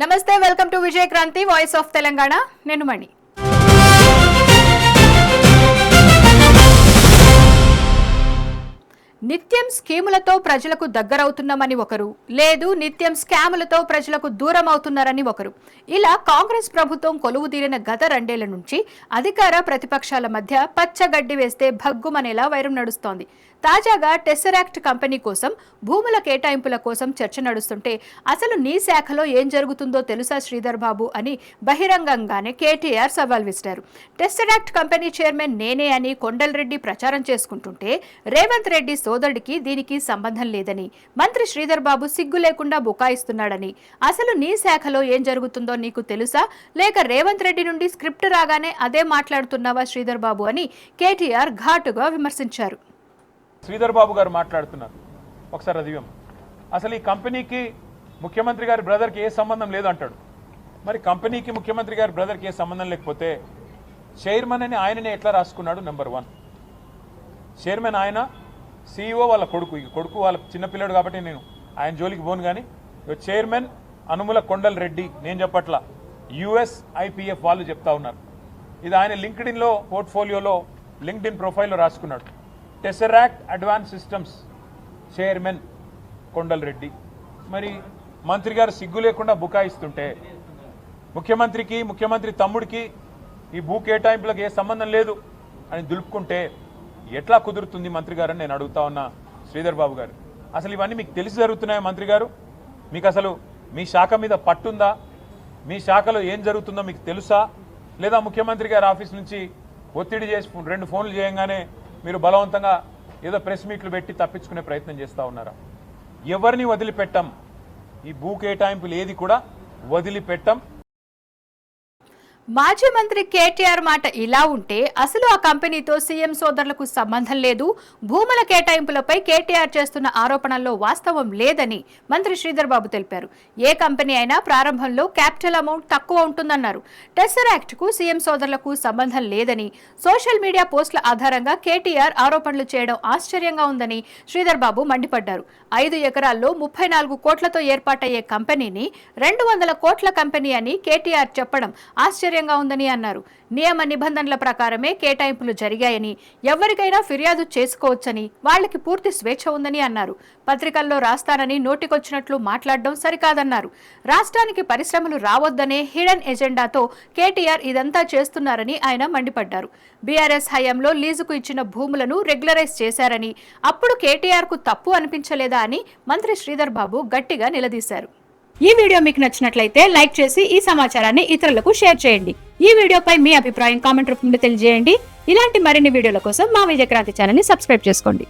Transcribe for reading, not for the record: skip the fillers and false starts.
నమస్తే, welcome to Vijaya Kranti voice of Telangana. నేను మణి. నిత్యం స్కీములతో ప్రజలకు దగ్గరవుతున్నామని ఒకరు, లేదు నిత్యం స్కాములతో ప్రజలకు దూరం అవుతున్నారని ఒకరు. ఇలా కాంగ్రెస్ ప్రభుత్వం కొలువుదీరిన గత 2 ఏళ్ల నుంచి అధికార ప్రతిపక్షాల మధ్య పచ్చగడ్డి వేస్తే భగ్గుమనేలా వైరం నడుస్తోంది. తాజాగా టెస్సరాక్ట్ కంపెనీ కోసం భూముల కేటాయింపుల కోసం చర్చ నడుస్తుంటే అసలు నీ శాఖలో ఏం జరుగుతుందో తెలుసా శ్రీధర్ బాబు అని బహిరంగంగానే కేటీఆర్ సవాల్ విసిరారు. టెస్సరాక్ట్ కంపెనీ చైర్మన్ నేనే అని కొండలరెడ్డి ప్రచారం చేసుకుంటుంటే రేవంత్ రెడ్డి సోదరుడికి దీనికి సంబంధం లేదని, మంత్రి శ్రీధర్ బాబు సిగ్గు లేకుండా బుకాయిస్తున్నాడని, అసలు నీ శాఖలో ఏం జరుగుతుందో నీకు తెలుసా, లేక రేవంత్ రెడ్డి నుండి స్క్రిప్ట్ రాగానే అదే మాట్లాడుతున్నావా శ్రీధర్ బాబు అని కేటీఆర్ ఘాటుగా విమర్శించారు. శ్రీధర్ బాబు గారు మాట్లాడుతున్నారు, ఒకసారి అది అసలు ఈ కంపెనీకి ముఖ్యమంత్రి గారి బ్రదర్కి ఏ సంబంధం లేదు అంటాడు. మరి కంపెనీకి ముఖ్యమంత్రి గారి బ్రదర్కి ఏ సంబంధం లేకపోతే చైర్మన్ అని ఆయననే ఎట్లా రాసుకున్నాడు? నెంబర్ 1 చైర్మన్ ఆయన, CEO వాళ్ళ కొడుకు. ఈ కొడుకు వాళ్ళ చిన్నపిల్లడు కాబట్టి నేను ఆయన జోలికి పోను. కానీ చైర్మన్ అనుముల కొండలరెడ్డి, నేను చెప్పట్లా, USIPF వాళ్ళు చెప్తా ఉన్నారు. ఇది ఆయన లింక్డ్ఇన్లో పోర్ట్ఫోలియోలో లింక్డ్ఇన్ ప్రొఫైల్లో రాసుకున్నాడు. టెస్సరాక్ట్ అడ్వాన్స్ సిస్టమ్స్ చైర్మన్ కొండలరెడ్డి. మరి మంత్రి గారు సిగ్గు లేకుండా బుకాయిస్తుంటే ముఖ్యమంత్రికి, ముఖ్యమంత్రి తమ్ముడికి ఈ భూ కేటాయింపులకు ఏ సంబంధం లేదు అని దులుపుకుంటే ఎట్లా కుదురుతుంది మంత్రి గారు అని నేను అడుగుతా ఉన్నా. శ్రీధర్ బాబు గారు, అసలు ఇవన్నీ మీకు తెలిసి జరుగుతున్నాయా? మంత్రి గారు, మీకు అసలు మీ శాఖ మీద పట్టుందా? మీ శాఖలో ఏం జరుగుతుందో మీకు తెలుసా? లేదా ముఖ్యమంత్రి గారి ఆఫీస్ నుంచి ఒత్తిడి చేసి 2 ఫోన్లు చేయంగానే మీరు బలవంతంగా ఏదో ప్రెస్ మీట్లు పెట్టి తప్పించుకునే ప్రయత్నం చేస్తూ ఉన్నారా? ఎవరిని వదిలిపెట్టం, ఈ భూ కేటాయింపులు ఏది కూడా వదిలిపెట్టం. మాజీ మంత్రి కేటీఆర్ మాట ఇలా ఉంటే అసలు ఆ కంపెనీతో సీఎం సోదరులకు సంబంధం లేదు, భూముల కేటాయింపులపై కేటీఆర్ చేస్తున్న ఆరోపణల్లో వాస్తవం లేదని మంత్రి శ్రీధర్ బాబు తెలిపారు. ఏ కంపెనీ అయినా ప్రారంభంలో క్యాపిటల్ అమౌంట్ తక్కువ ఉంటుందన్నారు. టెస్సరాక్ట్ కు సీఎం సోదరులకు సంబంధం లేదని, సోషల్ మీడియా పోస్టుల ఆధారంగా కేటీఆర్ ఆరోపణలు చేయడం ఆశ్చర్యంగా ఉందని శ్రీధర్ బాబు మండిపడ్డారు. 5 ఎకరాల్లో 34 కోట్లతో ఏర్పాటయ్యే కంపెనీని 200 కోట్ల కంపెనీ అని కేటీఆర్ చెప్పడం ఆశ్చర్యంగా ఉందని అన్నారు. నియమ నిబంధనల ప్రకారమే కేటాయింపులు జరిగాయని, ఎవరికైనా ఫిర్యాదు చేసుకోవచ్చని, వాళ్ళకి పూర్తి స్వేచ్ఛ ఉందని అన్నారు. పత్రికల్లో రాస్తానని నోటికొచ్చినట్లు మాట్లాడడం సరికాదన్నారు. రాష్ట్రానికి పరిశ్రమలు రావద్దనే హిడెన్ ఎజెండాతో కేటీఆర్ ఇదంతా చేస్తున్నారని ఆయన మండిపడ్డారు. బీఆర్ఎస్ హయాంలో లీజుకు ఇచ్చిన భూములను రెగ్యులరైజ్ చేశారని, అప్పుడు కేటీఆర్ కు తప్పు అనిపించలేదా అని మంత్రి శ్రీధర్ బాబు గట్టిగా నిలదీశారు. ఈ వీడియో మీకు నచ్చినట్లయితే లైక్ చేసి ఈ సమాచారాన్ని ఇతరులకు షేర్ చేయండి. ఈ వీడియోపై మీ అభిప్రాయం కామెంట్ రూపంలో తెలియజేయండి. ఇలాంటి మరిన్ని వీడియోల కోసం మా విజయ క్రాంతి ఛానల్ ని సబ్స్క్రైబ్ చేసుకోండి.